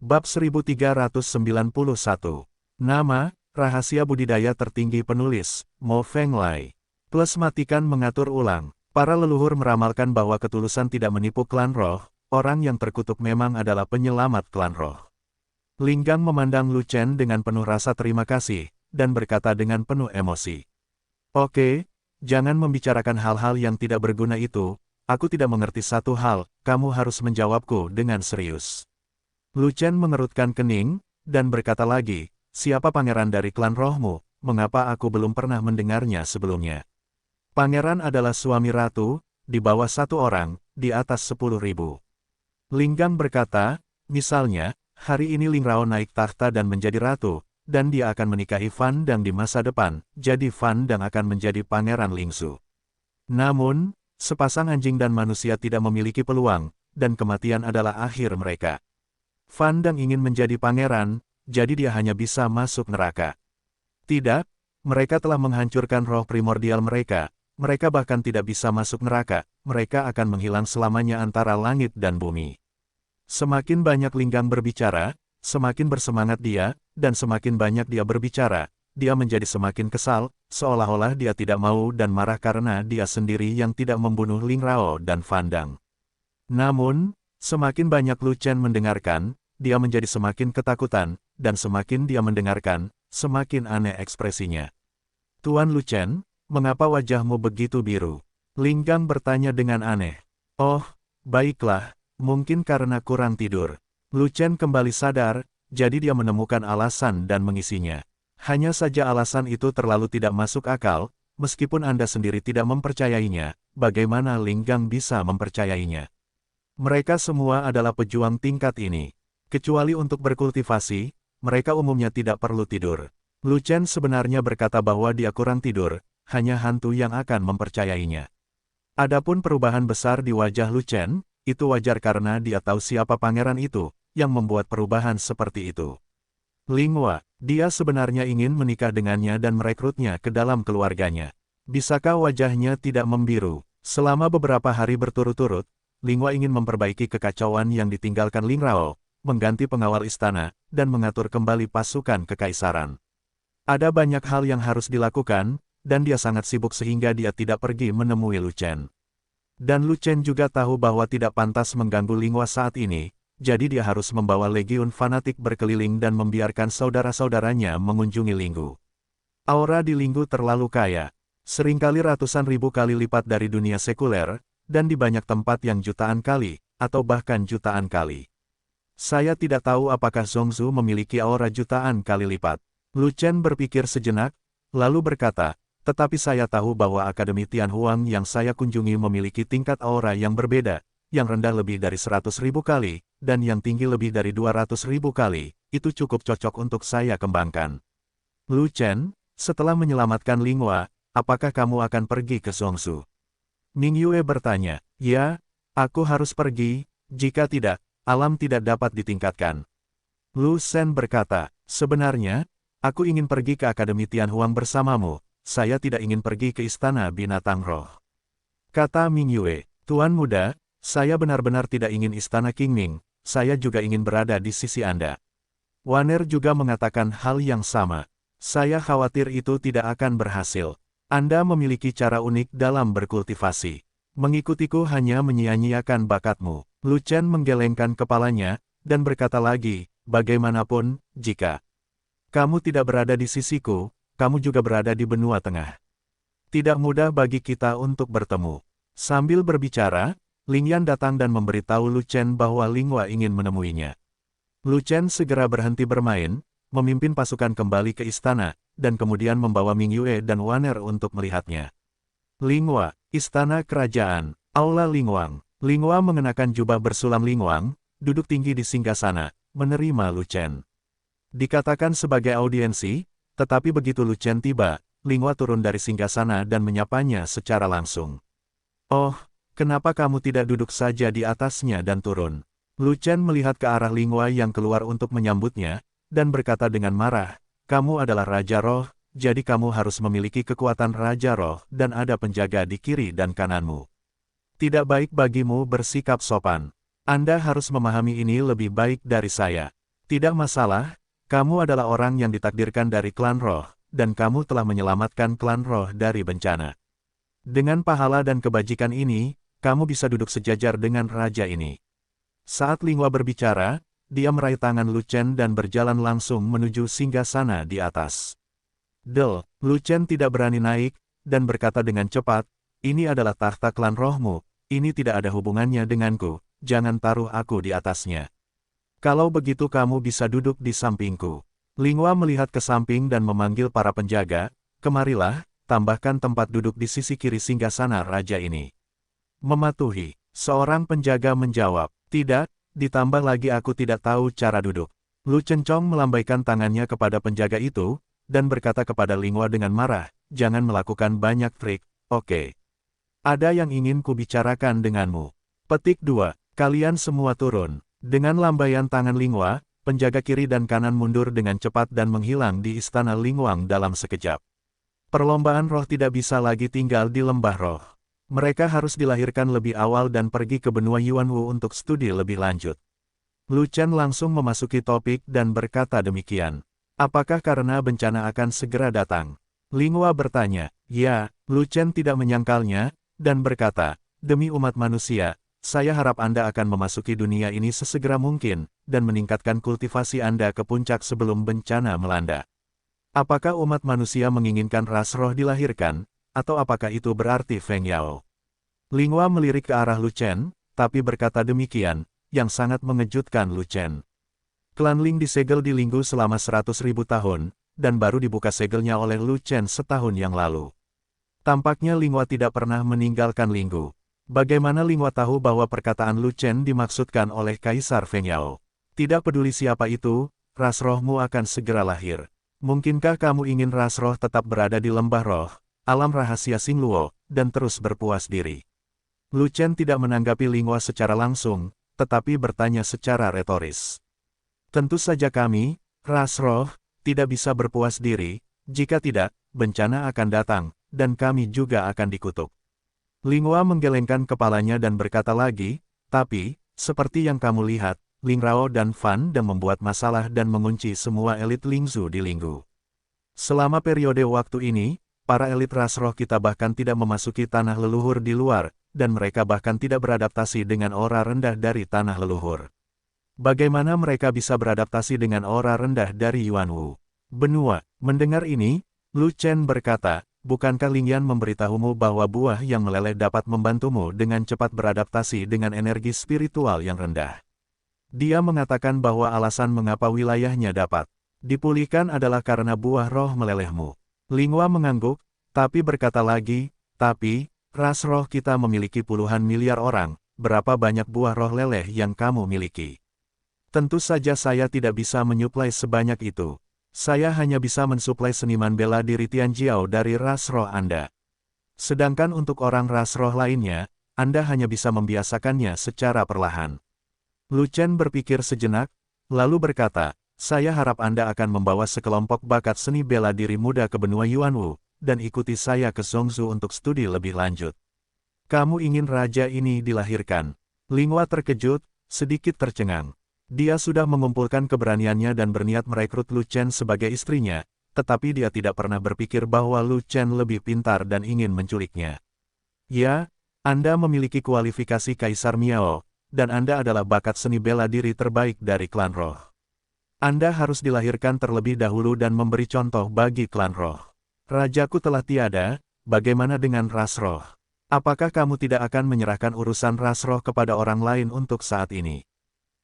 Bab 1391. Nama, rahasia budidaya tertinggi penulis, Mo Fenglai. Plus matikan mengatur ulang. Para leluhur meramalkan bahwa ketulusan tidak menipu klan roh, orang yang terkutuk memang adalah penyelamat klan roh. Linggang memandang Lu Chen dengan penuh rasa terima kasih, dan berkata dengan penuh emosi. Oke, jangan membicarakan hal-hal yang tidak berguna itu, aku tidak mengerti satu hal, kamu harus menjawabku dengan serius. Lu Chen mengerutkan kening, dan berkata lagi, siapa pangeran dari klan rohmu, mengapa aku belum pernah mendengarnya sebelumnya? Pangeran adalah suami ratu, di bawah 1 orang, di atas 10.000. Linggang berkata, misalnya, hari ini Ling Rao naik takhta dan menjadi ratu, dan dia akan menikahi Fan Dang di masa depan, jadi Fan Dang akan menjadi pangeran Lingsu. Namun, sepasang anjing dan manusia tidak memiliki peluang, dan kematian adalah akhir mereka. Fan Dang ingin menjadi pangeran, jadi dia hanya bisa masuk neraka. Tidak, mereka telah menghancurkan roh primordial mereka. Mereka bahkan tidak bisa masuk neraka, mereka akan menghilang selamanya antara langit dan bumi. Semakin banyak Linggang berbicara, semakin bersemangat dia, dan semakin banyak dia berbicara, dia menjadi semakin kesal, seolah-olah dia tidak mau dan marah karena dia sendiri yang tidak membunuh Ling Rao dan Fan Dang. Namun, semakin banyak Lu Chen mendengarkan, dia menjadi semakin ketakutan, dan semakin dia mendengarkan, semakin aneh ekspresinya. Tuan Lu Chen, mengapa wajahmu begitu biru? Linggang bertanya dengan aneh. Oh, baiklah, mungkin karena kurang tidur. Lu Chen kembali sadar, jadi dia menemukan alasan dan mengisinya. Hanya saja alasan itu terlalu tidak masuk akal, meskipun Anda sendiri tidak mempercayainya, bagaimana Linggang bisa mempercayainya? Mereka semua adalah pejuang tingkat ini. Kecuali untuk berkultivasi, mereka umumnya tidak perlu tidur. Lu Chen sebenarnya berkata bahwa dia kurang tidur, hanya hantu yang akan mempercayainya. Adapun perubahan besar di wajah Lu Chen, itu wajar karena dia tahu siapa pangeran itu, yang membuat perubahan seperti itu. Linghua, dia sebenarnya ingin menikah dengannya dan merekrutnya ke dalam keluarganya. Bisakah wajahnya tidak membiru? Selama beberapa hari berturut-turut, Linghua ingin memperbaiki kekacauan yang ditinggalkan Ling Rao, mengganti pengawal istana, dan mengatur kembali pasukan kekaisaran. Ada banyak hal yang harus dilakukan, dan dia sangat sibuk sehingga dia tidak pergi menemui Lu Chen. Dan Lu Chen juga tahu bahwa tidak pantas mengganggu Linghua saat ini, jadi dia harus membawa legiun fanatik berkeliling dan membiarkan saudara-saudaranya mengunjungi Linggu. Aura di Linggu terlalu kaya, seringkali ratusan ribu kali lipat dari dunia sekuler, dan di banyak tempat yang jutaan kali, atau bahkan jutaan kali. Saya tidak tahu apakah Zhongzhu memiliki aura jutaan kali lipat. Lu Chen berpikir sejenak, lalu berkata, tetapi saya tahu bahwa Akademi Tianhuang yang saya kunjungi memiliki tingkat aura yang berbeda, yang rendah lebih dari 100.000 kali, dan yang tinggi lebih dari 200.000 kali, itu cukup cocok untuk saya kembangkan. Lu Chen, setelah menyelamatkan Linghua, apakah kamu akan pergi ke Zhongzhu? Ning Yue bertanya, ya, aku harus pergi, jika tidak, alam tidak dapat ditingkatkan. Lu Shen berkata, sebenarnya, aku ingin pergi ke Akademi Tianhuang bersamamu. Saya tidak ingin pergi ke Istana Binatang Roh. Kata Ming Yue, Tuan Muda, saya benar-benar tidak ingin Istana Qingming, saya juga ingin berada di sisi Anda. Waner juga mengatakan hal yang sama. Saya khawatir itu tidak akan berhasil. Anda memiliki cara unik dalam berkultivasi. Mengikutiku hanya menyia-nyiakan bakatmu. Lu Chen menggelengkan kepalanya, dan berkata lagi, bagaimanapun, jika kamu tidak berada di sisiku, kamu juga berada di benua tengah. Tidak mudah bagi kita untuk bertemu. Sambil berbicara, Ling Yan datang dan memberitahu Lu Chen bahwa Linghua ingin menemuinya. Lu Chen segera berhenti bermain, memimpin pasukan kembali ke istana, dan kemudian membawa Ming Yue dan Waner untuk melihatnya. Linghua, Istana Kerajaan, Aula Lingwang. Linghua mengenakan jubah bersulam Lingwang, duduk tinggi di singgasana, menerima Lu Chen. Dikatakan sebagai audiensi, tetapi begitu Lu Chen tiba, Linghua turun dari singgasana dan menyapanya secara langsung. Oh, kenapa kamu tidak duduk saja di atasnya dan turun? Lu Chen melihat ke arah Linghua yang keluar untuk menyambutnya, dan berkata dengan marah, kamu adalah Raja Roh, jadi kamu harus memiliki kekuatan Raja Roh dan ada penjaga di kiri dan kananmu. Tidak baik bagimu bersikap sopan. Anda harus memahami ini lebih baik dari saya. Tidak masalah, kamu adalah orang yang ditakdirkan dari klan roh, dan kamu telah menyelamatkan klan roh dari bencana. Dengan pahala dan kebajikan ini, kamu bisa duduk sejajar dengan raja ini. Saat Lingua berbicara, dia meraih tangan Lu Chen dan berjalan langsung menuju singgasana di atas. Lu Chen tidak berani naik, dan berkata dengan cepat, ini adalah takhta klan rohmu, ini tidak ada hubungannya denganku, jangan taruh aku di atasnya. Kalau begitu kamu bisa duduk di sampingku. Lingua melihat ke samping dan memanggil para penjaga, kemarilah, tambahkan tempat duduk di sisi kiri singgasana raja ini. Mematuhi, seorang penjaga menjawab, tidak, ditambah lagi aku tidak tahu cara duduk. Lu Chencong melambaikan tangannya kepada penjaga itu, dan berkata kepada Lingua dengan marah, jangan melakukan banyak trik, oke. Ada yang ingin kubicarakan denganmu. Petik 2. Kalian semua turun. Dengan lambaian tangan Lingua, penjaga kiri dan kanan mundur dengan cepat dan menghilang di istana Lingwang dalam sekejap. Perlombaan roh tidak bisa lagi tinggal di lembah roh. Mereka harus dilahirkan lebih awal dan pergi ke benua Yuanwu untuk studi lebih lanjut. Lu Chen langsung memasuki topik dan berkata demikian. Apakah karena bencana akan segera datang? Lingua bertanya. Ya, Lu Chen tidak menyangkalnya, dan berkata, demi umat manusia, saya harap Anda akan memasuki dunia ini sesegera mungkin, dan meningkatkan kultivasi Anda ke puncak sebelum bencana melanda. Apakah umat manusia menginginkan ras roh dilahirkan, atau apakah itu berarti Feng Yao? Lingua melirik ke arah Lu Chen, tapi berkata demikian, yang sangat mengejutkan Lu Chen. Klan Ling disegel di Linggu selama 100.000 tahun, dan baru dibuka segelnya oleh Lu Chen setahun yang lalu. Tampaknya Lingua tidak pernah meninggalkan Linggu. Bagaimana Lingua tahu bahwa perkataan Lu Chen dimaksudkan oleh Kaisar Feng Yao? Tidak peduli siapa itu, ras rohmu akan segera lahir. Mungkinkah kamu ingin ras roh tetap berada di lembah roh, alam rahasia Xingluo, dan terus berpuas diri? Lu Chen tidak menanggapi Lingua secara langsung, tetapi bertanya secara retoris. Tentu saja kami, ras roh, tidak bisa berpuas diri, jika tidak, bencana akan datang, dan kami juga akan dikutuk. Lingua menggelengkan kepalanya dan berkata lagi, tapi, seperti yang kamu lihat, Ling Rao dan Fan Deng membuat masalah dan mengunci semua elit Lingzu di Linggu. Selama periode waktu ini, para elit ras roh kita bahkan tidak memasuki tanah leluhur di luar, dan mereka bahkan tidak beradaptasi dengan aura rendah dari tanah leluhur. Bagaimana mereka bisa beradaptasi dengan aura rendah dari Yuanwu? Benua, mendengar ini, Lu Chen berkata, bukankah Lingyan memberitahumu bahwa buah yang meleleh dapat membantumu dengan cepat beradaptasi dengan energi spiritual yang rendah? Dia mengatakan bahwa alasan mengapa wilayahnya dapat dipulihkan adalah karena buah roh melelehmu. Lingua mengangguk, tapi berkata lagi, tapi, ras roh kita memiliki puluhan miliar orang, berapa banyak buah roh leleh yang kamu miliki? Tentu saja saya tidak bisa menyuplai sebanyak itu. Saya hanya bisa mensuplai seniman bela diri Tianjiao dari ras roh Anda. Sedangkan untuk orang ras roh lainnya, Anda hanya bisa membiasakannya secara perlahan. Lu Chen berpikir sejenak, lalu berkata, saya harap Anda akan membawa sekelompok bakat seni bela diri muda ke benua Yuanwu, dan ikuti saya ke Zhongzhou untuk studi lebih lanjut. Kamu ingin raja ini dilahirkan? Lingua terkejut, sedikit tercengang. Dia sudah mengumpulkan keberaniannya dan berniat merekrut Lu Chen sebagai istrinya, tetapi dia tidak pernah berpikir bahwa Lu Chen lebih pintar dan ingin menculiknya. Ya, Anda memiliki kualifikasi Kaisar Miao, dan Anda adalah bakat seni bela diri terbaik dari klan roh. Anda harus dilahirkan terlebih dahulu dan memberi contoh bagi klan roh. Rajaku telah tiada, bagaimana dengan ras roh? Apakah kamu tidak akan menyerahkan urusan ras roh kepada orang lain untuk saat ini?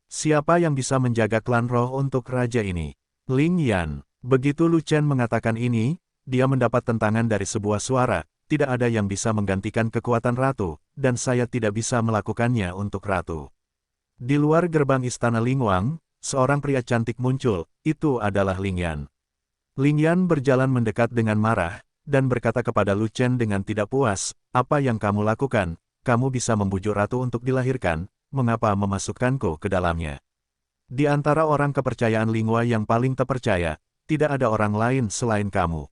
Siapa yang bisa menjaga klan roh untuk raja ini? Ling Yan. Begitu Lu Chen mengatakan ini, dia mendapat tentangan dari sebuah suara, tidak ada yang bisa menggantikan kekuatan ratu, dan saya tidak bisa melakukannya untuk ratu. Di luar gerbang istana Lingwang, seorang pria cantik muncul, itu adalah Ling Yan. Ling Yan berjalan mendekat dengan marah, dan berkata kepada Lu Chen dengan tidak puas, apa yang kamu lakukan? Kamu bisa membujuk ratu untuk dilahirkan, mengapa memasukkanku ke dalamnya? Di antara orang kepercayaan Lingua yang paling terpercaya, tidak ada orang lain selain kamu.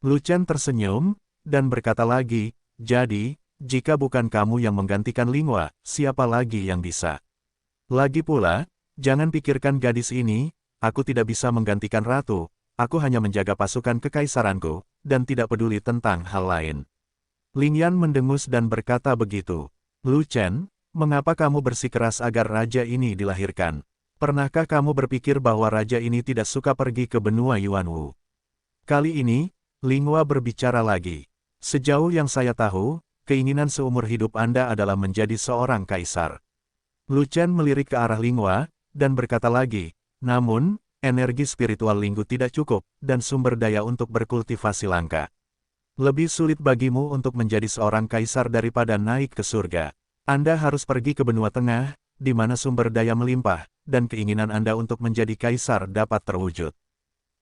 Lu Chen tersenyum, dan berkata lagi, jadi, jika bukan kamu yang menggantikan Lingua, siapa lagi yang bisa? Lagi pula, jangan pikirkan gadis ini, aku tidak bisa menggantikan ratu, aku hanya menjaga pasukan kekaisaranku, dan tidak peduli tentang hal lain. Ling Yan mendengus dan berkata begitu. Lu Chen, mengapa kamu bersikeras agar raja ini dilahirkan? Pernahkah kamu berpikir bahwa raja ini tidak suka pergi ke benua Yuanwu? Kali ini, Linghua berbicara lagi. Sejauh yang saya tahu, keinginan seumur hidup Anda adalah menjadi seorang kaisar. Lu Chen melirik ke arah Linghua, dan berkata lagi, namun, energi spiritual Linggu tidak cukup, dan sumber daya untuk berkultivasi langka. Lebih sulit bagimu untuk menjadi seorang kaisar daripada naik ke surga. Anda harus pergi ke benua tengah, di mana sumber daya melimpah, dan keinginan Anda untuk menjadi kaisar dapat terwujud.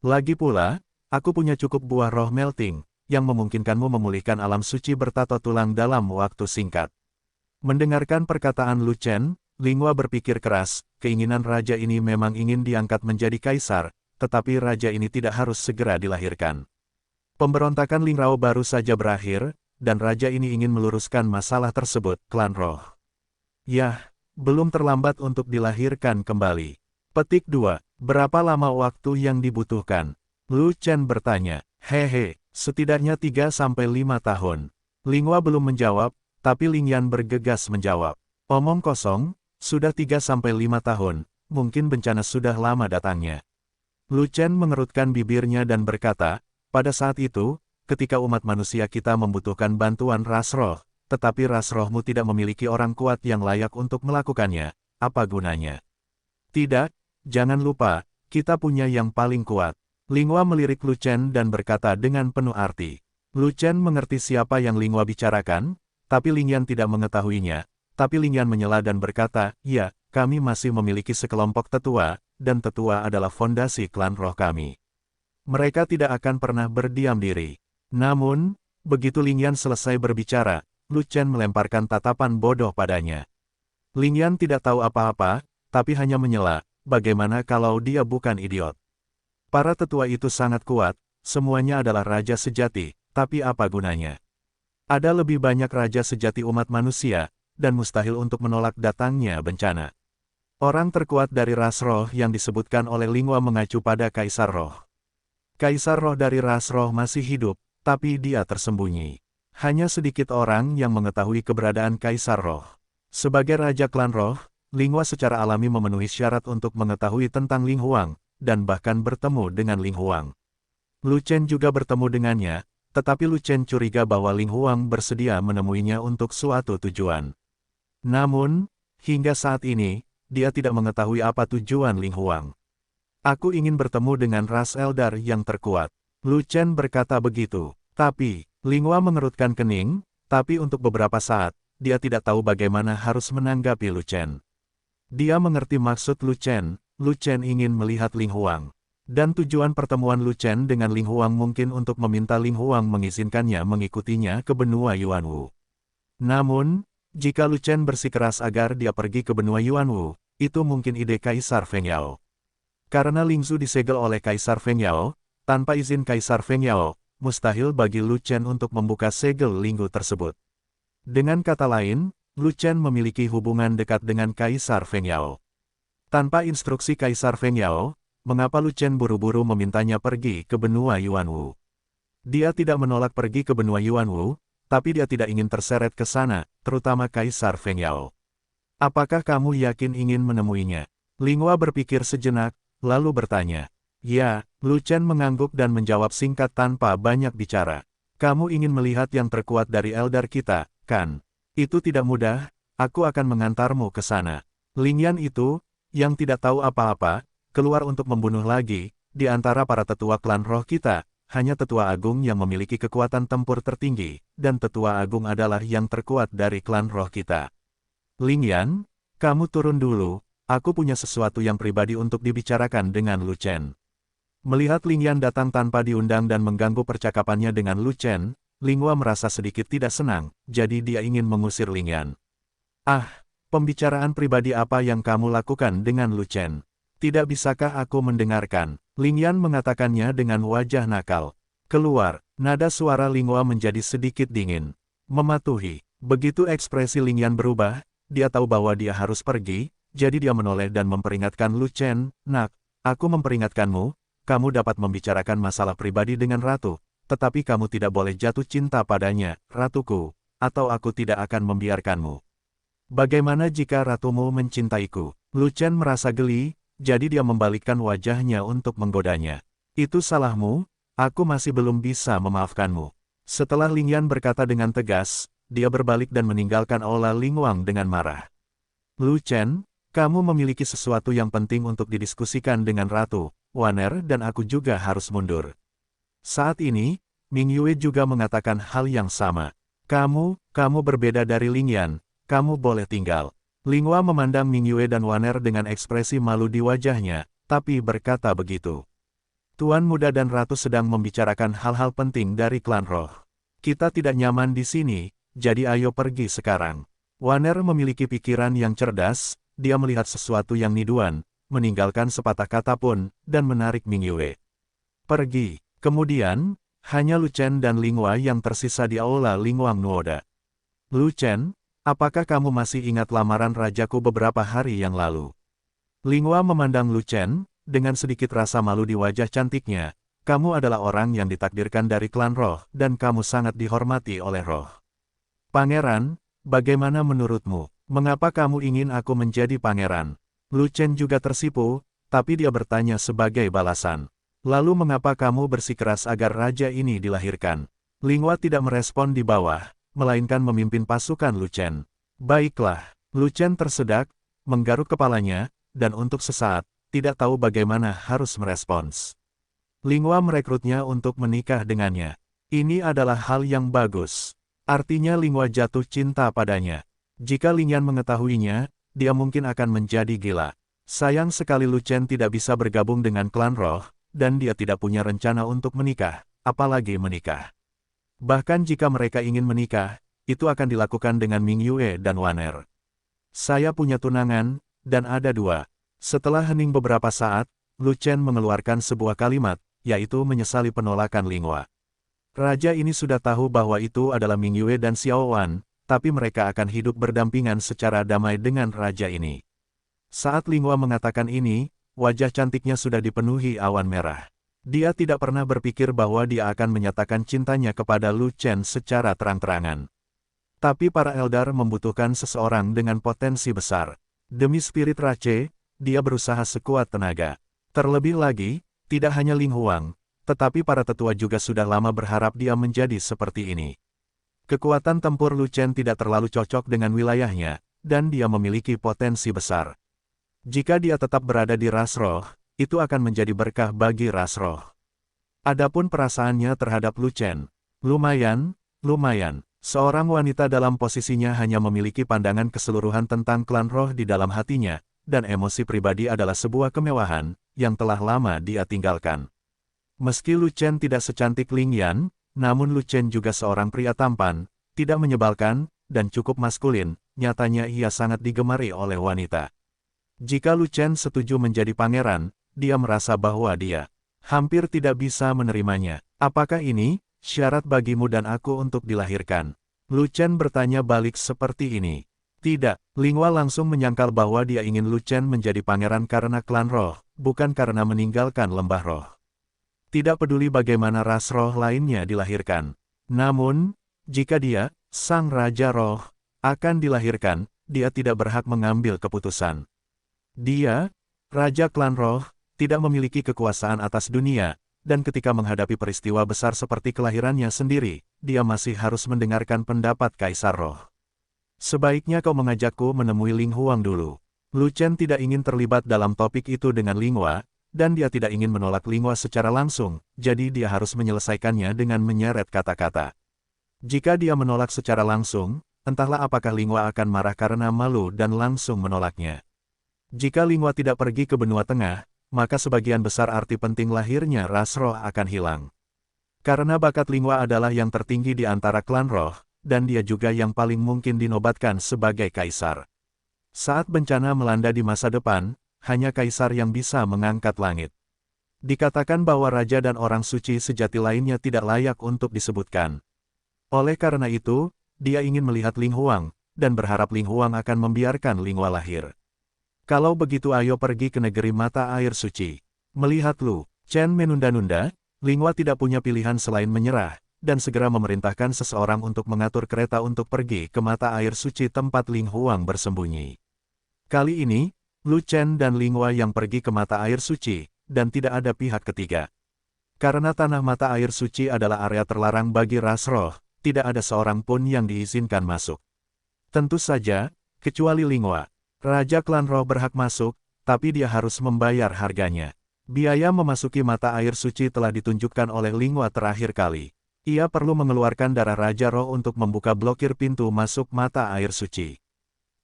Lagi pula, aku punya cukup buah roh melting, yang memungkinkanmu memulihkan alam suci bertato tulang dalam waktu singkat. Mendengarkan perkataan Lu Chen, Linghua berpikir keras, keinginan raja ini memang ingin diangkat menjadi kaisar, tetapi raja ini tidak harus segera dilahirkan. Pemberontakan Lingrao baru saja berakhir, dan raja ini ingin meluruskan masalah tersebut, klan roh. Yah, belum terlambat untuk dilahirkan kembali. Petik 2. Berapa lama waktu yang dibutuhkan? Lu Chen bertanya. Hehe, setidaknya 3-5 tahun. Linghua belum menjawab, tapi Ling Yan bergegas menjawab. Omong kosong, sudah 3-5 tahun, mungkin bencana sudah lama datangnya. Lu Chen mengerutkan bibirnya dan berkata, pada saat itu, ketika umat manusia kita membutuhkan bantuan ras roh, tetapi ras rohmu tidak memiliki orang kuat yang layak untuk melakukannya, apa gunanya? Tidak, jangan lupa, kita punya yang paling kuat. Linghua melirik Lu Chen dan berkata dengan penuh arti. Lu Chen mengerti siapa yang Linghua bicarakan, tapi Ling Yan tidak mengetahuinya. Tapi Ling Yan menyela dan berkata, ya, kami masih memiliki sekelompok tetua, dan tetua adalah fondasi klan roh kami. Mereka tidak akan pernah berdiam diri. Namun, begitu Ling Yan selesai berbicara, Lu Chen melemparkan tatapan bodoh padanya. Ling Yan tidak tahu apa-apa, tapi hanya menyela, bagaimana kalau dia bukan idiot. Para tetua itu sangat kuat, semuanya adalah raja sejati, tapi apa gunanya? Ada lebih banyak raja sejati umat manusia, dan mustahil untuk menolak datangnya bencana. Orang terkuat dari ras roh yang disebutkan oleh Linghua mengacu pada Kaisar Roh. Kaisar Roh dari ras roh masih hidup, tapi dia tersembunyi. Hanya sedikit orang yang mengetahui keberadaan Kaisar Roh. Sebagai Raja Klan Roh, Linghua secara alami memenuhi syarat untuk mengetahui tentang Ling Huang, dan bahkan bertemu dengan Ling Huang. Lu Chen juga bertemu dengannya, tetapi Lu Chen curiga bahwa Ling Huang bersedia menemuinya untuk suatu tujuan. Namun, hingga saat ini, dia tidak mengetahui apa tujuan Ling Huang. Aku ingin bertemu dengan ras Eldar yang terkuat. Lu Chen berkata begitu. Tapi, Linghua mengerutkan kening, tapi untuk beberapa saat, dia tidak tahu bagaimana harus menanggapi Lu Chen. Dia mengerti maksud Lu Chen ingin melihat Ling Huang. Dan tujuan pertemuan Lu Chen dengan Ling Huang mungkin untuk meminta Ling Huang mengizinkannya mengikutinya ke benua Yuanwu. Namun, jika Lu Chen bersikeras agar dia pergi ke benua Yuanwu, itu mungkin ide Kaisar Feng Yao. Karena Lingzu disegel oleh Kaisar Feng Yao, tanpa izin Kaisar Feng Yao, mustahil bagi Lu Chen untuk membuka segel Linggu tersebut. Dengan kata lain, Lu Chen memiliki hubungan dekat dengan Kaisar Feng Yao. Tanpa instruksi Kaisar Feng Yao, mengapa Lu Chen buru-buru memintanya pergi ke benua Yuanwu? Dia tidak menolak pergi ke benua Yuanwu, tapi dia tidak ingin terseret ke sana, terutama Kaisar Feng Yao. Apakah kamu yakin ingin menemuinya? Linghua berpikir sejenak, lalu bertanya. Ya, Lu Chen mengangguk dan menjawab singkat tanpa banyak bicara. Kamu ingin melihat yang terkuat dari Eldar kita, kan? Itu tidak mudah, aku akan mengantarmu ke sana. Ling Yan itu, yang tidak tahu apa-apa, keluar untuk membunuh lagi, di antara para tetua klan roh kita, hanya tetua agung yang memiliki kekuatan tempur tertinggi, dan tetua agung adalah yang terkuat dari klan roh kita. Ling Yan, kamu turun dulu, aku punya sesuatu yang pribadi untuk dibicarakan dengan Lu Chen. Melihat Ling Yan datang tanpa diundang dan mengganggu percakapannya dengan Lu Chen, Linghua merasa sedikit tidak senang, jadi dia ingin mengusir Ling Yan. Ah, pembicaraan pribadi apa yang kamu lakukan dengan Lu Chen? Tidak bisakah aku mendengarkan? Ling Yan mengatakannya dengan wajah nakal. Keluar, nada suara Linghua menjadi sedikit dingin. Mematuhi. Begitu ekspresi Ling Yan berubah, dia tahu bahwa dia harus pergi, jadi dia menoleh dan memperingatkan Lu Chen, nak, Aku memperingatkanmu, kamu dapat membicarakan masalah pribadi dengan ratu, tetapi kamu tidak boleh jatuh cinta padanya, ratuku, atau aku tidak akan membiarkanmu. Bagaimana jika ratumu mencintaiku? Lu Chen merasa geli, jadi dia membalikkan wajahnya untuk menggodanya. Itu salahmu, aku masih belum bisa memaafkanmu. Setelah Ling Yan berkata dengan tegas, dia berbalik dan meninggalkan aula Ling Wang dengan marah. Lu Chen, kamu memiliki sesuatu yang penting untuk didiskusikan dengan Ratu, Waner dan aku juga harus mundur. Saat ini, Ming Yue juga mengatakan hal yang sama. Kamu berbeda dari Ling Yan, kamu boleh tinggal. Ling Hua memandang Ming Yue dan Waner dengan ekspresi malu di wajahnya, tapi berkata begitu. Tuan Muda dan Ratu sedang membicarakan hal-hal penting dari klan roh. Kita tidak nyaman di sini, jadi ayo pergi sekarang. Waner memiliki pikiran yang cerdas, dia melihat sesuatu yang niduan, meninggalkan sepatah kata pun, dan menarik Ming Yue. Pergi. Kemudian, hanya Lu Chen dan Ling Hua yang tersisa di aula Ling Wang Nuoda. Lu Chen, apakah kamu masih ingat lamaran rajaku beberapa hari yang lalu? Ling Hua memandang Lu Chen, dengan sedikit rasa malu di wajah cantiknya. Kamu adalah orang yang ditakdirkan dari klan roh, dan kamu sangat dihormati oleh roh. Pangeran, bagaimana menurutmu? Mengapa kamu ingin aku menjadi pangeran? Lu Chen juga tersipu, tapi dia bertanya sebagai balasan. Lalu mengapa kamu bersikeras agar raja ini dilahirkan? Ling Hua tidak merespon di bawah, melainkan memimpin pasukan Lu Chen. Baiklah, Lu Chen tersedak, menggaruk kepalanya, dan untuk sesaat, tidak tahu bagaimana harus merespons. Ling Hua merekrutnya untuk menikah dengannya. Ini adalah hal yang bagus. Artinya Ling Hua jatuh cinta padanya. Jika Ling Yan mengetahuinya, dia mungkin akan menjadi gila. Sayang sekali Lu Chen tidak bisa bergabung dengan klan roh, dan dia tidak punya rencana untuk menikah, apalagi menikah. Bahkan jika mereka ingin menikah, itu akan dilakukan dengan Ming Yue dan Waner. Saya punya tunangan, dan ada dua. Setelah hening beberapa saat, Lu Chen mengeluarkan sebuah kalimat, yaitu menyesali penolakan Ling Hua. Raja ini sudah tahu bahwa itu adalah Ming Yue dan Xiao Wan, tapi mereka akan hidup berdampingan secara damai dengan raja ini. Saat Ling Hua mengatakan ini, wajah cantiknya sudah dipenuhi awan merah. Dia tidak pernah berpikir bahwa dia akan menyatakan cintanya kepada Lu Chen secara terang-terangan. Tapi para Eldar membutuhkan seseorang dengan potensi besar. Demi spirit Rache, dia berusaha sekuat tenaga. Terlebih lagi, tidak hanya Ling Huang, tetapi para tetua juga sudah lama berharap dia menjadi seperti ini. Kekuatan tempur Lu Chen tidak terlalu cocok dengan wilayahnya, dan dia memiliki potensi besar. Jika dia tetap berada di ras roh, itu akan menjadi berkah bagi ras roh. Adapun perasaannya terhadap Lu Chen, lumayan. Seorang wanita dalam posisinya hanya memiliki pandangan keseluruhan tentang klan roh di dalam hatinya, dan emosi pribadi adalah sebuah kemewahan, yang telah lama dia tinggalkan. Meski Lu Chen tidak secantik Ling Yan, namun Lu Chen juga seorang pria tampan, tidak menyebalkan, dan cukup maskulin, nyatanya ia sangat digemari oleh wanita. Jika Lu Chen setuju menjadi pangeran, dia merasa bahwa dia hampir tidak bisa menerimanya. Apakah ini syarat bagimu dan aku untuk dilahirkan? Lu Chen bertanya balik seperti ini. Tidak, Ling Hua langsung menyangkal bahwa dia ingin Lu Chen menjadi pangeran karena klan roh, bukan karena meninggalkan lembah roh. Tidak peduli bagaimana ras roh lainnya dilahirkan. Namun, jika dia, sang raja roh, akan dilahirkan, dia tidak berhak mengambil keputusan. Dia, raja klan roh, tidak memiliki kekuasaan atas dunia, dan ketika menghadapi peristiwa besar seperti kelahirannya sendiri, dia masih harus mendengarkan pendapat kaisar roh. Sebaiknya kau mengajakku menemui Ling Huang dulu. Lu Chen tidak ingin terlibat dalam topik itu dengan Ling Hua, dan dia tidak ingin menolak Ling Hua secara langsung, jadi dia harus menyelesaikannya dengan menyeret kata-kata. Jika dia menolak secara langsung, entahlah apakah Ling Hua akan marah karena malu dan langsung menolaknya. Jika Ling Hua tidak pergi ke benua tengah, maka sebagian besar arti penting lahirnya ras roh akan hilang. Karena bakat Ling Hua adalah yang tertinggi di antara klan roh, dan dia juga yang paling mungkin dinobatkan sebagai kaisar. Saat bencana melanda di masa depan, hanya kaisar yang bisa mengangkat langit. Dikatakan bahwa raja dan orang suci sejati lainnya tidak layak untuk disebutkan. Oleh karena itu, dia ingin melihat Ling Huang, dan berharap Ling Huang akan membiarkan Ling Hua lahir. Kalau begitu ayo pergi ke negeri mata air suci. Melihat Lu Chen menunda-nunda, Linghua tidak punya pilihan selain menyerah, dan segera memerintahkan seseorang untuk mengatur kereta untuk pergi ke mata air suci tempat Ling Huang bersembunyi. Kali ini, Lu Chen dan Linghua yang pergi ke mata air suci, dan tidak ada pihak ketiga. Karena tanah mata air suci adalah area terlarang bagi ras roh, tidak ada seorang pun yang diizinkan masuk. Tentu saja, kecuali Linghua. Raja klan roh berhak masuk, tapi dia harus membayar harganya. Biaya memasuki mata air suci telah ditunjukkan oleh Linghua terakhir kali. Ia perlu mengeluarkan darah Raja Roh untuk membuka blokir pintu masuk mata air suci.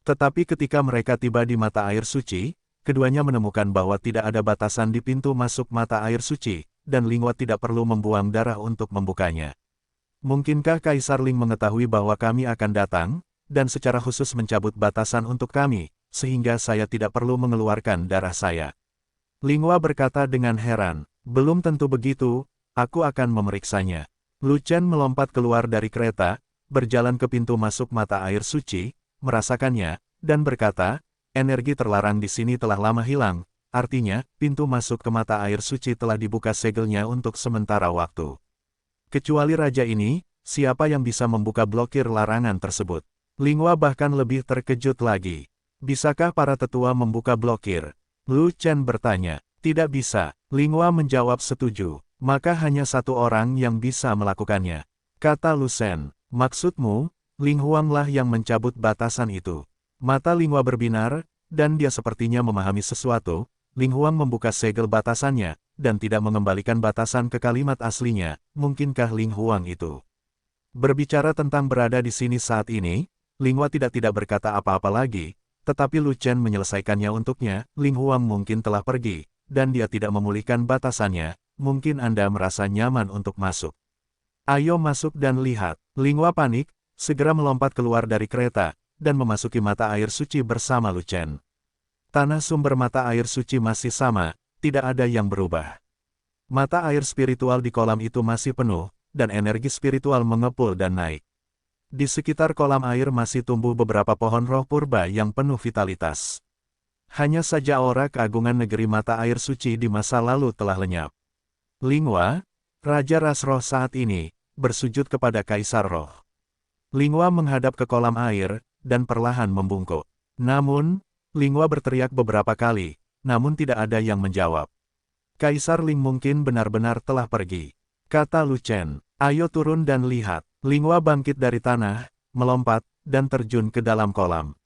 Tetapi ketika mereka tiba di mata air suci, keduanya menemukan bahwa tidak ada batasan di pintu masuk mata air suci, dan Linghua tidak perlu membuang darah untuk membukanya. Mungkinkah Kaisar Ling mengetahui bahwa kami akan datang, dan secara khusus mencabut batasan untuk kami, sehingga saya tidak perlu mengeluarkan darah saya? Linghua berkata dengan heran, belum tentu begitu, aku akan memeriksanya. Lu Chen melompat keluar dari kereta, berjalan ke pintu masuk mata air suci, merasakannya, dan berkata, energi terlarang di sini telah lama hilang, artinya, pintu masuk ke mata air suci telah dibuka segelnya untuk sementara waktu. Kecuali raja ini, siapa yang bisa membuka blokir larangan tersebut? Linghua bahkan lebih terkejut lagi. Bisakah para tetua membuka blokir? Lu Chen bertanya. Tidak bisa. Linghua menjawab setuju. Maka hanya satu orang yang bisa melakukannya. Kata Lu Shen. Maksudmu, Ling Huang lah yang mencabut batasan itu. Mata Linghua berbinar, dan dia sepertinya memahami sesuatu. Ling Huang membuka segel batasannya, dan tidak mengembalikan batasan ke kalimat aslinya. Mungkinkah Ling Huang itu? Berbicara tentang berada di sini saat ini, Linghua tidak berkata apa-apa lagi. Tetapi Lu Chen menyelesaikannya untuknya. Ling Huang mungkin telah pergi, dan dia tidak memulihkan batasannya. Mungkin Anda merasa nyaman untuk masuk. Ayo masuk dan lihat. Linghua panik, segera melompat keluar dari kereta, dan memasuki mata air suci bersama Lu Chen. Tanah sumber mata air suci masih sama, tidak ada yang berubah. Mata air spiritual di kolam itu masih penuh, dan energi spiritual mengepul dan naik. Di sekitar kolam air masih tumbuh beberapa pohon roh purba yang penuh vitalitas. Hanya saja aura keagungan negeri mata air suci di masa lalu telah lenyap. Linghua, Raja Ras Roh saat ini, bersujud kepada Kaisar Roh. Linghua menghadap ke kolam air, dan perlahan membungkuk. Namun, Linghua berteriak beberapa kali, namun tidak ada yang menjawab. Kaisar Ling mungkin benar-benar telah pergi. Kata Lu Chen, ayo turun dan lihat. Linghua bangkit dari tanah, melompat, dan terjun ke dalam kolam.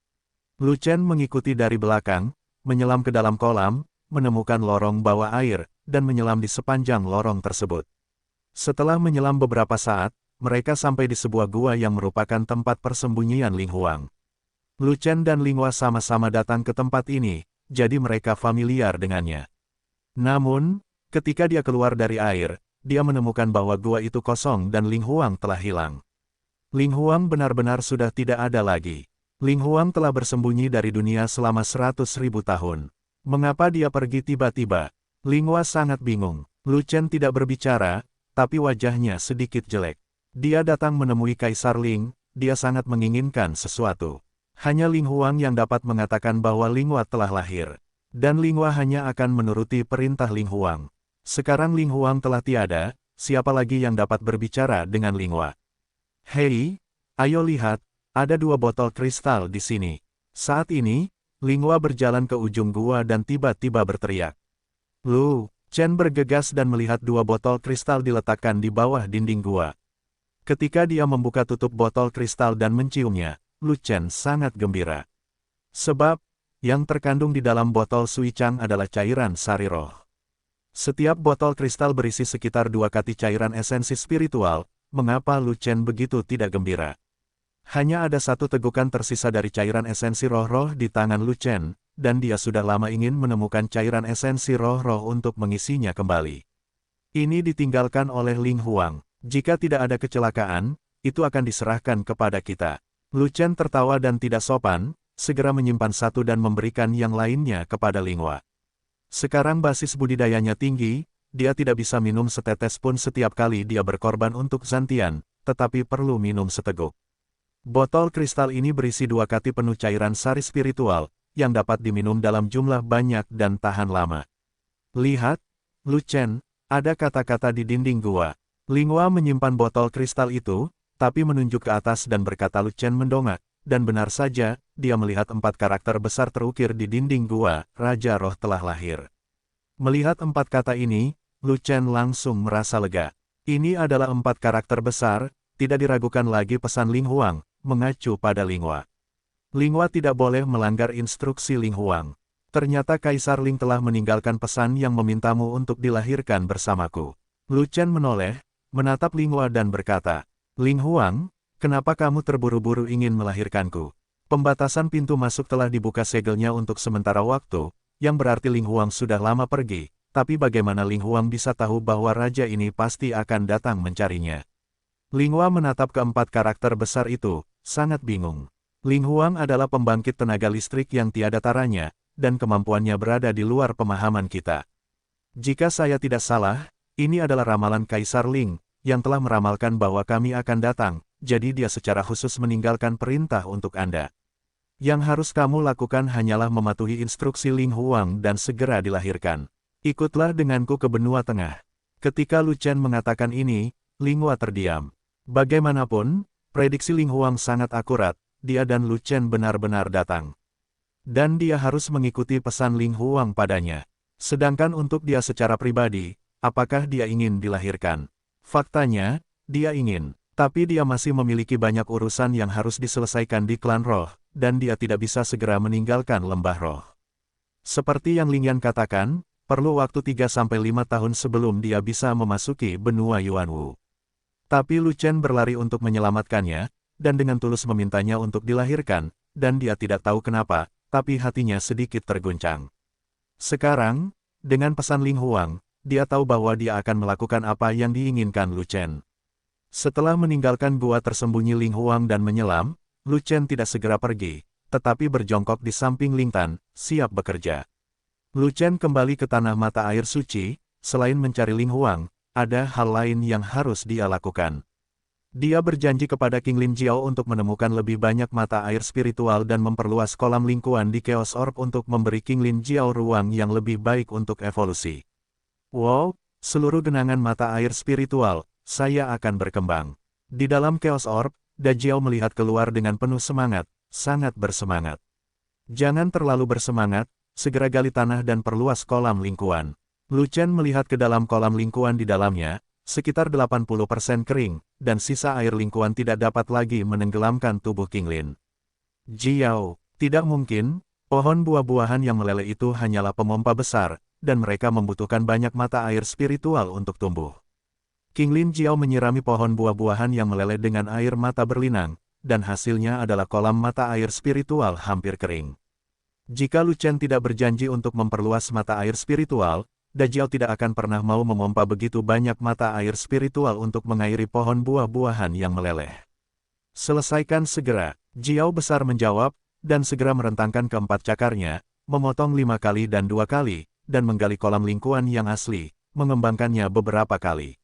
Lu Chen mengikuti dari belakang, menyelam ke dalam kolam, menemukan lorong bawah air, dan menyelam di sepanjang lorong tersebut. Setelah menyelam beberapa saat, mereka sampai di sebuah gua yang merupakan tempat persembunyian Ling Huang. Lu Chen dan Linghua sama-sama datang ke tempat ini, jadi mereka familiar dengannya. Namun, ketika dia keluar dari air, dia menemukan bahwa gua itu kosong dan Ling Huang telah hilang. Ling Huang benar-benar sudah tidak ada lagi. Ling Huang telah bersembunyi dari dunia selama 100.000 tahun. Mengapa dia pergi tiba-tiba? Linghua sangat bingung. Lu Chen tidak berbicara, tapi wajahnya sedikit jelek. Dia datang menemui Kaisar Ling, dia sangat menginginkan sesuatu. Hanya Ling Huang yang dapat mengatakan bahwa Linghua telah lahir. Dan Linghua hanya akan menuruti perintah Ling Huang. Sekarang Ling Huang telah tiada, siapa lagi yang dapat berbicara dengan Linghua? Hei, ayo lihat, ada 2 botol kristal di sini. Saat ini, Linghua berjalan ke ujung gua dan tiba-tiba berteriak. Lu Chen bergegas dan melihat 2 botol kristal diletakkan di bawah dinding gua. Ketika dia membuka tutup botol kristal dan menciumnya, Lu Chen sangat gembira. Sebab, yang terkandung di dalam botol suicang adalah cairan sari roh. Setiap botol kristal berisi sekitar 2 kati cairan esensi spiritual. Mengapa Lu Chen begitu tidak gembira? Hanya ada 1 tegukan tersisa dari cairan esensi roh-roh di tangan Lu Chen, dan dia sudah lama ingin menemukan cairan esensi roh-roh untuk mengisinya kembali. Ini ditinggalkan oleh Ling Huang. Jika tidak ada kecelakaan, itu akan diserahkan kepada kita. Lu Chen tertawa dan tidak sopan, segera menyimpan 1 dan memberikan yang lainnya kepada Linghua. Sekarang basis budidayanya tinggi, dia tidak bisa minum setetes pun setiap kali dia berkorban untuk Zantian, tetapi perlu minum seteguk. Botol kristal ini berisi 2 kati penuh cairan sari spiritual, yang dapat diminum dalam jumlah banyak dan tahan lama. Lihat, Lu Chen, ada kata-kata di dinding gua. Linghua menyimpan botol kristal itu, tapi menunjuk ke atas dan berkata. Lu Chen mendongak, dan benar saja, dia melihat 4 karakter besar terukir di dinding gua, Raja Roh telah lahir. Melihat 4 kata ini, Lu Chen langsung merasa lega. Ini adalah 4 karakter besar, tidak diragukan lagi pesan Ling Huang, mengacu pada Linghua. Linghua tidak boleh melanggar instruksi Ling Huang. Ternyata Kaisar Ling telah meninggalkan pesan yang memintamu untuk dilahirkan bersamaku. Lu Chen menoleh, menatap Linghua dan berkata, Ling Huang, kenapa kamu terburu-buru ingin melahirkanku? Pembatasan pintu masuk telah dibuka segelnya untuk sementara waktu, yang berarti Ling Huang sudah lama pergi, tapi bagaimana Ling Huang bisa tahu bahwa raja ini pasti akan datang mencarinya? Linghua menatap keempat karakter besar itu, sangat bingung. Ling Huang adalah pembangkit tenaga listrik yang tiada taranya, dan kemampuannya berada di luar pemahaman kita. Jika saya tidak salah, ini adalah ramalan Kaisar Ling, yang telah meramalkan bahwa kami akan datang, jadi dia secara khusus meninggalkan perintah untuk Anda. Yang harus kamu lakukan hanyalah mematuhi instruksi Ling Huang dan segera dilahirkan. Ikutlah denganku ke benua tengah. Ketika Lu Chen mengatakan ini, Linghua terdiam. Bagaimanapun, prediksi Ling Huang sangat akurat, dia dan Lu Chen benar-benar datang. Dan dia harus mengikuti pesan Ling Huang padanya. Sedangkan untuk dia secara pribadi, apakah dia ingin dilahirkan? Faktanya, dia ingin. Tapi dia masih memiliki banyak urusan yang harus diselesaikan di klan roh, dan dia tidak bisa segera meninggalkan lembah roh. Seperti yang Ling Yan katakan, perlu waktu 3-5 tahun sebelum dia bisa memasuki benua Yuanwu. Tapi Lu Chen berlari untuk menyelamatkannya, dan dengan tulus memintanya untuk dilahirkan, dan dia tidak tahu kenapa, tapi hatinya sedikit terguncang. Sekarang, dengan pesan Ling Huang, dia tahu bahwa dia akan melakukan apa yang diinginkan Lu Chen. Setelah meninggalkan gua tersembunyi Ling Huang dan menyelam, Lu Chen tidak segera pergi, tetapi berjongkok di samping Ling Tan, siap bekerja. Lu Chen kembali ke tanah mata air suci, selain mencari Ling Huang, ada hal lain yang harus dia lakukan. Dia berjanji kepada King Lin Jiao untuk menemukan lebih banyak mata air spiritual dan memperluas kolam lingkuan di Chaos Orb untuk memberi King Lin Jiao ruang yang lebih baik untuk evolusi. Wow, seluruh genangan mata air spiritual, saya akan berkembang. Di dalam Chaos Orb, Da Jiao melihat keluar dengan penuh semangat, sangat bersemangat. Jangan terlalu bersemangat, segera gali tanah dan perluas kolam lingkuan. Lu Chen melihat ke dalam kolam lingkuan di dalamnya, sekitar 80% kering, dan sisa air lingkuan tidak dapat lagi menenggelamkan tubuh King Lin. Jiao, tidak mungkin, pohon buah-buahan yang meleleh itu hanyalah pemompa besar, dan mereka membutuhkan banyak mata air spiritual untuk tumbuh. King Lin Jiao menyirami pohon buah-buahan yang meleleh dengan air mata berlinang, dan hasilnya adalah kolam mata air spiritual hampir kering. Jika Lu Chen tidak berjanji untuk memperluas mata air spiritual, Da Jiao tidak akan pernah mau memompa begitu banyak mata air spiritual untuk mengairi pohon buah-buahan yang meleleh. Selesaikan segera, Jiao besar menjawab, dan segera merentangkan keempat cakarnya, memotong 5 kali dan 2 kali, dan menggali kolam lingkuan yang asli, mengembangkannya beberapa kali.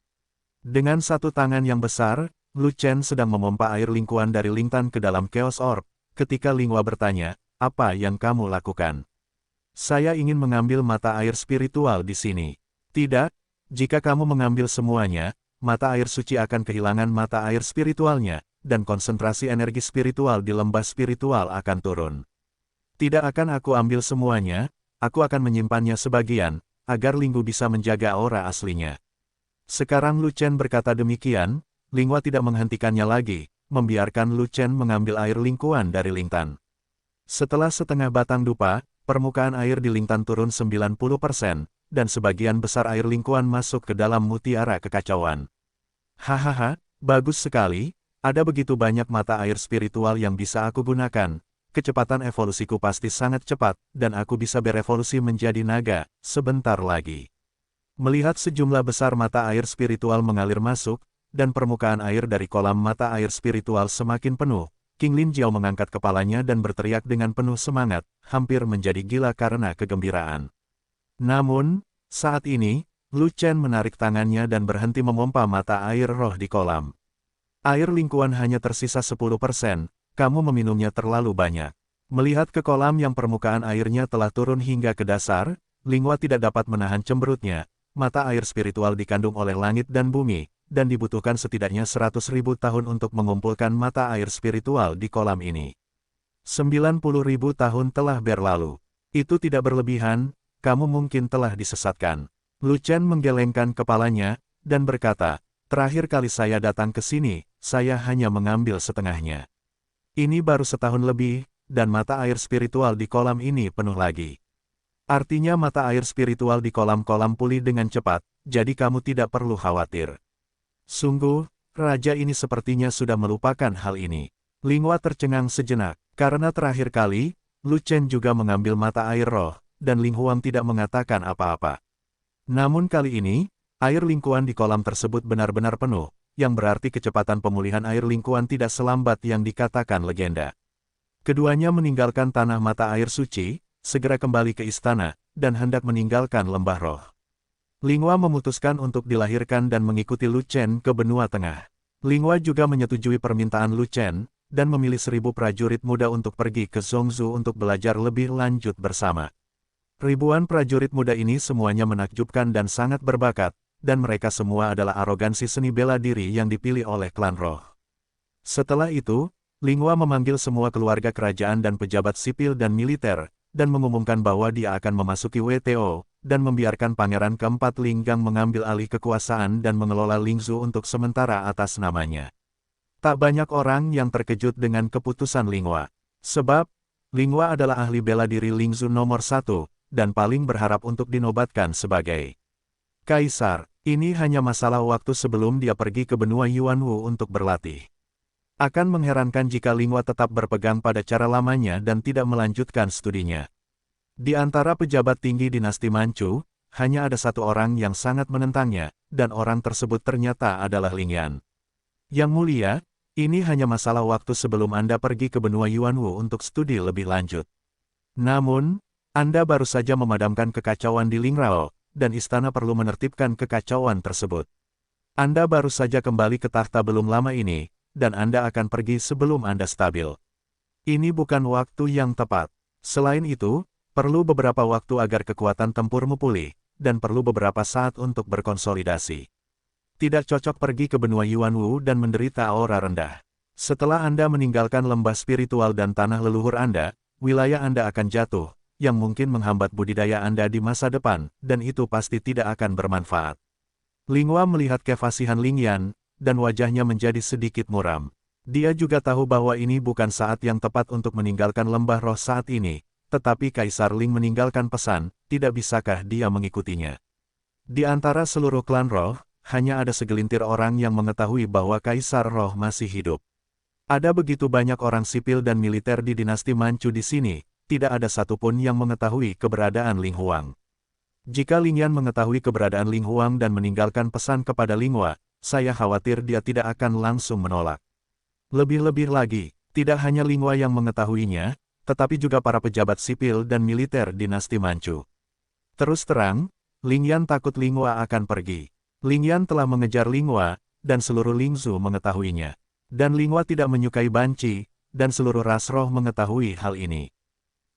Dengan satu tangan yang besar, Lu Chen sedang memompa air lingkuan dari Ling Tan ke dalam Chaos Orb, ketika Linghua bertanya, apa yang kamu lakukan? Saya ingin mengambil mata air spiritual di sini. Tidak, jika kamu mengambil semuanya, mata air suci akan kehilangan mata air spiritualnya, dan konsentrasi energi spiritual di lembah spiritual akan turun. Tidak akan aku ambil semuanya, aku akan menyimpannya sebagian, agar Linggu bisa menjaga aura aslinya. Sekarang Lu Chen berkata demikian, Linghua tidak menghentikannya lagi, membiarkan Lu Chen mengambil air lingkuan dari Ling Tan. Setelah setengah batang dupa, permukaan air di Ling Tan turun 90%, dan sebagian besar air lingkuan masuk ke dalam mutiara kekacauan. Hahaha, bagus sekali, ada begitu banyak mata air spiritual yang bisa aku gunakan, kecepatan evolusiku pasti sangat cepat, dan aku bisa berevolusi menjadi naga, sebentar lagi. Melihat sejumlah besar mata air spiritual mengalir masuk, dan permukaan air dari kolam mata air spiritual semakin penuh, King Lin Jiao mengangkat kepalanya dan berteriak dengan penuh semangat, hampir menjadi gila karena kegembiraan. Namun, saat ini, Lu Chen menarik tangannya dan berhenti memompa mata air roh di kolam. Air lingkuan hanya tersisa 10%, kamu meminumnya terlalu banyak. Melihat ke kolam yang permukaan airnya telah turun hingga ke dasar, Linghua tidak dapat menahan cemberutnya, mata air spiritual dikandung oleh langit dan bumi, dan dibutuhkan setidaknya 100.000 tahun untuk mengumpulkan mata air spiritual di kolam ini. 90.000 tahun telah berlalu. Itu tidak berlebihan, kamu mungkin telah disesatkan. Lu Chen menggelengkan kepalanya, dan berkata, terakhir kali saya datang ke sini, saya hanya mengambil setengahnya. Ini baru setahun lebih, dan mata air spiritual di kolam ini penuh lagi. Artinya mata air spiritual di kolam-kolam pulih dengan cepat, jadi kamu tidak perlu khawatir. Sungguh, raja ini sepertinya sudah melupakan hal ini. Linghua tercengang sejenak, karena terakhir kali, Lu Chen juga mengambil mata air roh, dan Ling Huang tidak mengatakan apa-apa. Namun kali ini, air lingkuan di kolam tersebut benar-benar penuh, yang berarti kecepatan pemulihan air lingkuan tidak selambat yang dikatakan legenda. Keduanya meninggalkan tanah mata air suci, segera kembali ke istana, dan hendak meninggalkan lembah roh. Linghua memutuskan untuk dilahirkan dan mengikuti Lu Chen ke benua tengah. Linghua juga menyetujui permintaan Lu Chen, dan memilih 1.000 prajurit muda untuk pergi ke Zhongzhou untuk belajar lebih lanjut bersama. Ribuan prajurit muda ini semuanya menakjubkan dan sangat berbakat, dan mereka semua adalah arogansi seni bela diri yang dipilih oleh klan roh. Setelah itu, Linghua memanggil semua keluarga kerajaan dan pejabat sipil dan militer, dan mengumumkan bahwa dia akan memasuki WTO, dan membiarkan Pangeran keempat Linggang mengambil alih kekuasaan dan mengelola Lingzhou untuk sementara atas namanya. Tak banyak orang yang terkejut dengan keputusan Linghua. Sebab, Linghua adalah ahli bela diri Lingzhou nomor 1, dan paling berharap untuk dinobatkan sebagai Kaisar. Ini hanya masalah waktu sebelum dia pergi ke benua Yuanwu untuk berlatih. Akan mengherankan jika Linghua tetap berpegang pada cara lamanya dan tidak melanjutkan studinya. Di antara pejabat tinggi dinasti Manchu, hanya ada satu orang yang sangat menentangnya, dan orang tersebut ternyata adalah Ling Yan. Yang mulia, ini hanya masalah waktu sebelum Anda pergi ke benua Yuanwu untuk studi lebih lanjut. Namun, Anda baru saja memadamkan kekacauan di Lingrao, dan istana perlu menertibkan kekacauan tersebut. Anda baru saja kembali ke takhta belum lama ini, dan Anda akan pergi sebelum Anda stabil. Ini bukan waktu yang tepat. Selain itu, perlu beberapa waktu agar kekuatan tempurmu pulih, dan perlu beberapa saat untuk berkonsolidasi. Tidak cocok pergi ke benua Yuanwu dan menderita aura rendah. Setelah Anda meninggalkan lembah spiritual dan tanah leluhur Anda, wilayah Anda akan jatuh, yang mungkin menghambat budidaya Anda di masa depan, dan itu pasti tidak akan bermanfaat. Linghua melihat kefasihan Ling Yan, dan wajahnya menjadi sedikit muram. Dia juga tahu bahwa ini bukan saat yang tepat untuk meninggalkan lembah roh saat ini, tetapi Kaisar Ling meninggalkan pesan, tidak bisakah dia mengikutinya. Di antara seluruh klan roh, hanya ada segelintir orang yang mengetahui bahwa Kaisar Roh masih hidup. Ada begitu banyak orang sipil dan militer di dinasti Manchu di sini, tidak ada satupun yang mengetahui keberadaan Ling Huang. Jika Ling Yan mengetahui keberadaan Ling Huang dan meninggalkan pesan kepada Linghua, saya khawatir dia tidak akan langsung menolak. Lebih-lebih lagi, tidak hanya Linghua yang mengetahuinya, tetapi juga para pejabat sipil dan militer dinasti Manchu. Terus terang, Ling Yan takut Linghua akan pergi. Ling Yan telah mengejar Linghua, dan seluruh Lingzhou mengetahuinya. Dan Linghua tidak menyukai banci, dan seluruh ras roh mengetahui hal ini.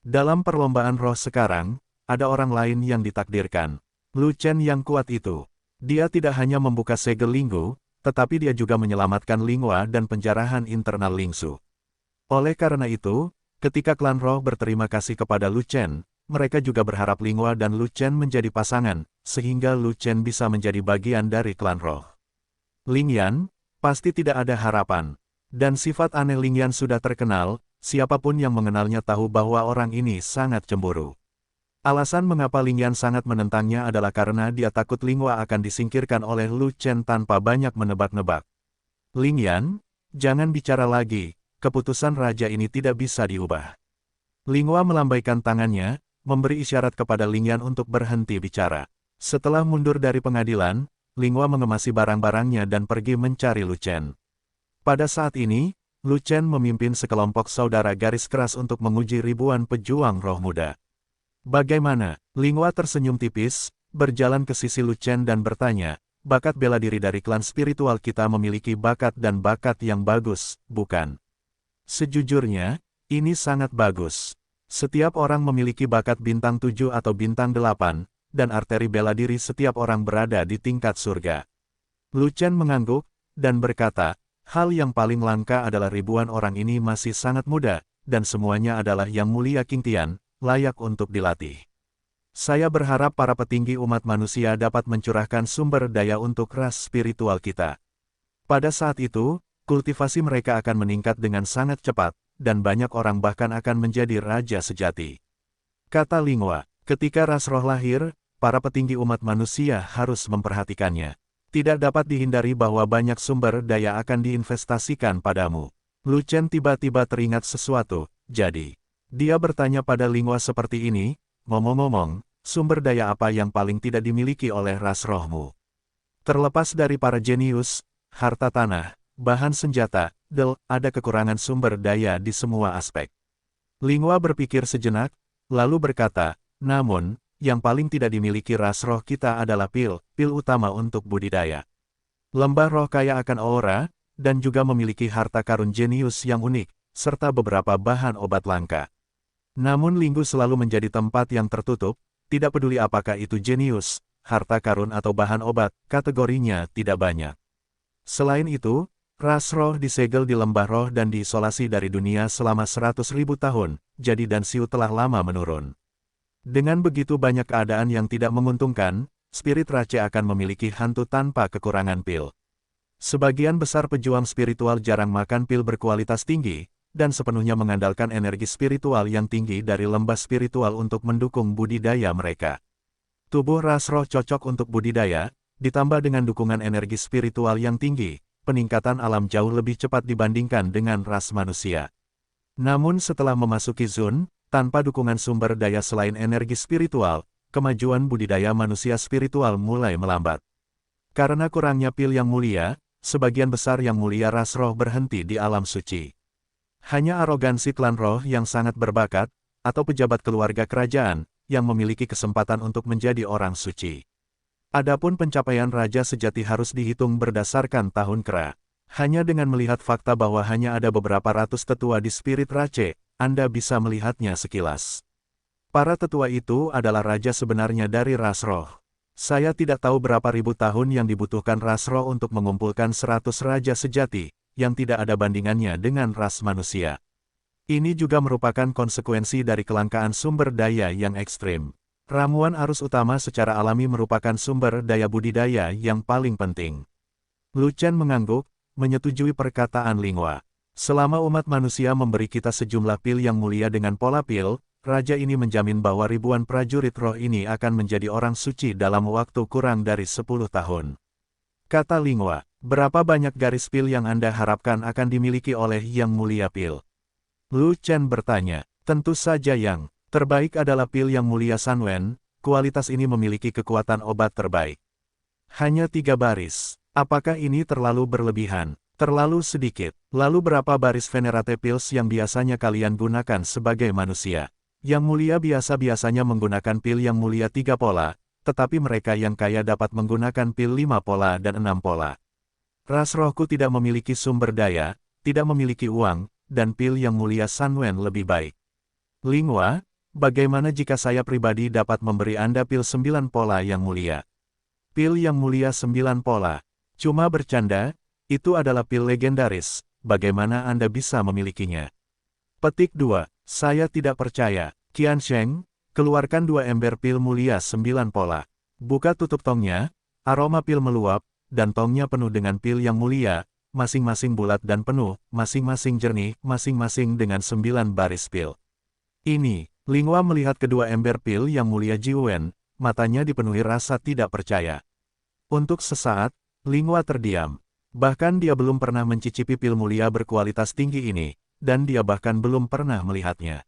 Dalam perlombaan roh sekarang, ada orang lain yang ditakdirkan. Lu Chen yang kuat itu. Dia tidak hanya membuka segel Linggu, tetapi dia juga menyelamatkan Linghua dan penjarahan internal Lingzhou. Oleh karena itu, ketika klan roh berterima kasih kepada Lu Chen, mereka juga berharap Linghua dan Lu Chen menjadi pasangan, sehingga Lu Chen bisa menjadi bagian dari klan roh. Ling Yan, pasti tidak ada harapan. Dan sifat aneh Ling Yan sudah terkenal, siapapun yang mengenalnya tahu bahwa orang ini sangat cemburu. Alasan mengapa Ling Yan sangat menentangnya adalah karena dia takut Linghua akan disingkirkan oleh Lu Chen tanpa banyak menebak-nebak. Ling Yan, jangan bicara lagi, keputusan raja ini tidak bisa diubah. Linghua melambaikan tangannya, memberi isyarat kepada Ling Yan untuk berhenti bicara. Setelah mundur dari pengadilan, Linghua mengemasi barang-barangnya dan pergi mencari Lu Chen. Pada saat ini, Lu Chen memimpin sekelompok saudara garis keras untuk menguji ribuan pejuang roh muda. Bagaimana? Linghua tersenyum tipis, berjalan ke sisi Lu Chen dan bertanya, bakat bela diri dari klan spiritual kita memiliki bakat dan bakat yang bagus, bukan? Sejujurnya, ini sangat bagus. Setiap orang memiliki bakat bintang 7 atau bintang 8, dan arteri bela diri setiap orang berada di tingkat surga. Lu Chen mengangguk, dan berkata, hal yang paling langka adalah ribuan orang ini masih sangat muda, dan semuanya adalah yang mulia Qing Tian, layak untuk dilatih. Saya berharap para petinggi umat manusia dapat mencurahkan sumber daya untuk ras spiritual kita. Pada saat itu, kultivasi mereka akan meningkat dengan sangat cepat, dan banyak orang bahkan akan menjadi raja sejati. Kata Linghua, ketika ras roh lahir, para petinggi umat manusia harus memperhatikannya. Tidak dapat dihindari bahwa banyak sumber daya akan diinvestasikan padamu. Lu Chen tiba-tiba teringat sesuatu, jadi dia bertanya pada Linghua seperti ini, ngomong-ngomong, sumber daya apa yang paling tidak dimiliki oleh ras rohmu? Terlepas dari para jenius, harta tanah, bahan senjata, ada kekurangan sumber daya di semua aspek. Linghua berpikir sejenak, lalu berkata, namun, yang paling tidak dimiliki ras roh kita adalah pil utama untuk budidaya. Lembah roh kaya akan aura, dan juga memiliki harta karun jenius yang unik, serta beberapa bahan obat langka. Namun Linggu selalu menjadi tempat yang tertutup, tidak peduli apakah itu jenius, harta karun atau bahan obat, kategorinya tidak banyak. Selain itu, ras roh disegel di lembah roh dan diisolasi dari dunia selama 100.000 tahun, jadi dan Siu telah lama menurun. Dengan begitu banyak keadaan yang tidak menguntungkan, spirit Rache akan memiliki hantu tanpa kekurangan pil. Sebagian besar pejuang spiritual jarang makan pil berkualitas tinggi, dan sepenuhnya mengandalkan energi spiritual yang tinggi dari lembah spiritual untuk mendukung budidaya mereka. Tubuh ras roh cocok untuk budidaya, ditambah dengan dukungan energi spiritual yang tinggi, peningkatan alam jauh lebih cepat dibandingkan dengan ras manusia. Namun setelah memasuki Zun, tanpa dukungan sumber daya selain energi spiritual, kemajuan budidaya manusia spiritual mulai melambat. Karena kurangnya pil yang mulia, sebagian besar yang mulia ras roh berhenti di alam suci. Hanya arogansi klan roh yang sangat berbakat, atau pejabat keluarga kerajaan, yang memiliki kesempatan untuk menjadi orang suci. Adapun pencapaian raja sejati harus dihitung berdasarkan tahun kera. Hanya dengan melihat fakta bahwa hanya ada beberapa ratus tetua di spirit Rache, Anda bisa melihatnya sekilas. Para tetua itu adalah raja sebenarnya dari ras roh. Saya tidak tahu berapa ribu tahun yang dibutuhkan ras roh untuk mengumpulkan 100 raja sejati, yang tidak ada bandingannya dengan ras manusia. Ini juga merupakan konsekuensi dari kelangkaan sumber daya yang ekstrim. Ramuan arus utama secara alami merupakan sumber daya budidaya yang paling penting. Lu Chen mengangguk, menyetujui perkataan Linghua. Selama umat manusia memberi kita sejumlah pil yang mulia dengan pola pil, raja ini menjamin bahwa ribuan prajurit roh ini akan menjadi orang suci dalam waktu kurang dari 10 tahun. Kata Linghua, berapa banyak garis pil yang Anda harapkan akan dimiliki oleh Yang Mulia Pil? Lu Chen bertanya, tentu saja yang terbaik adalah pil Yang Mulia Sanwen, kualitas ini memiliki kekuatan obat terbaik. Hanya 3 baris, apakah ini terlalu berlebihan? Terlalu sedikit. Lalu berapa baris Venerate Pils yang biasanya kalian gunakan sebagai manusia? Yang Mulia biasa-biasanya menggunakan pil Yang Mulia 3 pola, tetapi mereka yang kaya dapat menggunakan pil 5 pola dan 6 pola. Ras rohku tidak memiliki sumber daya, tidak memiliki uang, dan pil Yang Mulia Sanwen lebih baik. Linghua, bagaimana jika saya pribadi dapat memberi Anda pil 9 pola Yang Mulia? Pil Yang Mulia 9 pola. Cuma bercanda, itu adalah pil legendaris, bagaimana Anda bisa memilikinya? Petik 2, saya tidak percaya. Qian Sheng, keluarkan 2 ember pil mulia 9 pola. Buka tutup tongnya, aroma pil meluap, dan tongnya penuh dengan pil yang mulia, masing-masing bulat dan penuh, masing-masing jernih, masing-masing dengan 9 baris pil. Ini, Linghua melihat kedua ember pil yang mulia Jiwen, matanya dipenuhi rasa tidak percaya. Untuk sesaat, Linghua terdiam. Bahkan dia belum pernah mencicipi pil mulia berkualitas tinggi ini, dan dia bahkan belum pernah melihatnya.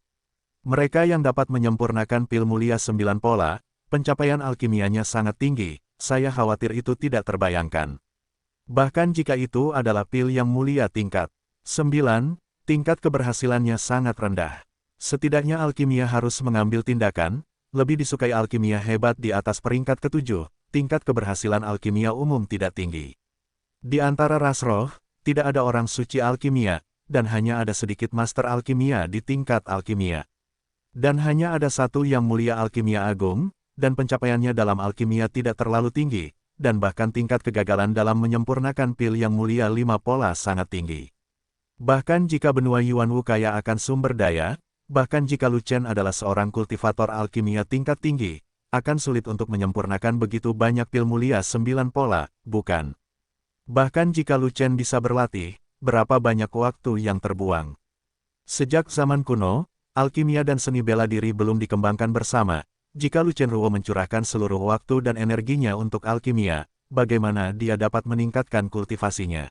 Mereka yang dapat menyempurnakan pil mulia 9 pola, pencapaian alkimianya sangat tinggi, saya khawatir itu tidak terbayangkan. Bahkan jika itu adalah pil yang mulia tingkat 9, tingkat keberhasilannya sangat rendah. Setidaknya alkimia harus mengambil tindakan, lebih disukai alkimia hebat di atas peringkat ke-7, tingkat keberhasilan alkimia umum tidak tinggi. Di antara ras roh, tidak ada orang suci alkimia, dan hanya ada sedikit master alkimia di tingkat alkimia. Dan hanya ada satu yang mulia alkimia agung, dan pencapaiannya dalam alkimia tidak terlalu tinggi, dan bahkan tingkat kegagalan dalam menyempurnakan pil yang mulia 5 pola sangat tinggi. Bahkan jika benua Yuanwu kaya akan sumber daya, bahkan jika Lu Chen adalah seorang kultivator alkimia tingkat tinggi, akan sulit untuk menyempurnakan begitu banyak pil mulia 9 pola, bukan? Bahkan jika Lu Chen bisa berlatih, berapa banyak waktu yang terbuang? Sejak zaman kuno, alkimia dan seni bela diri belum dikembangkan bersama. Jika Lu Chenruo mencurahkan seluruh waktu dan energinya untuk alkimia, bagaimana dia dapat meningkatkan kultivasinya?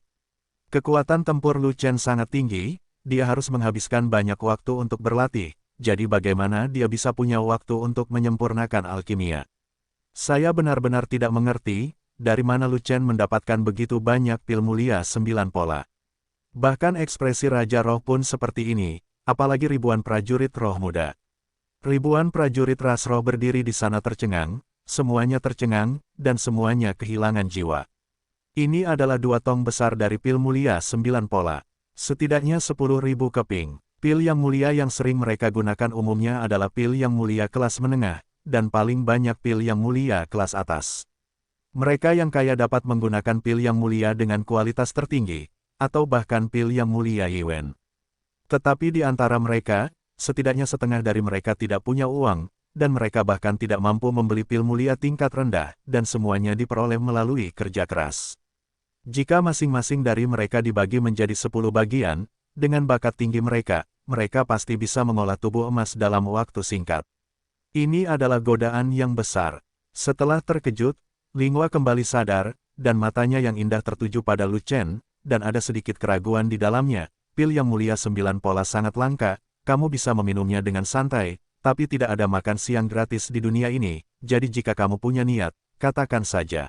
Kekuatan tempur Lu Chen sangat tinggi, dia harus menghabiskan banyak waktu untuk berlatih, jadi bagaimana dia bisa punya waktu untuk menyempurnakan alkimia? Saya benar-benar tidak mengerti, dari mana Lu Chen mendapatkan begitu banyak pil mulia 9 pola. Bahkan ekspresi Raja Roh pun seperti ini, apalagi ribuan prajurit roh muda. Ribuan prajurit ras roh berdiri di sana tercengang, semuanya tercengang, dan semuanya kehilangan jiwa. Ini adalah 2 tong besar dari pil mulia 9 pola. Setidaknya 10.000 keping. Pil yang mulia yang sering mereka gunakan umumnya adalah pil yang mulia kelas menengah, dan paling banyak pil yang mulia kelas atas. Mereka yang kaya dapat menggunakan pil yang mulia dengan kualitas tertinggi, atau bahkan pil yang mulia Yuan. Tetapi di antara mereka, setidaknya setengah dari mereka tidak punya uang, dan mereka bahkan tidak mampu membeli pil mulia tingkat rendah, dan semuanya diperoleh melalui kerja keras. Jika masing-masing dari mereka dibagi menjadi 10 bagian, dengan bakat tinggi mereka, mereka pasti bisa mengolah tubuh emas dalam waktu singkat. Ini adalah godaan yang besar. Setelah terkejut, Linghua kembali sadar, dan matanya yang indah tertuju pada Lu Chen, dan ada sedikit keraguan di dalamnya. Pil yang mulia 9 pola sangat langka, kamu bisa meminumnya dengan santai, tapi tidak ada makan siang gratis di dunia ini, jadi jika kamu punya niat, katakan saja.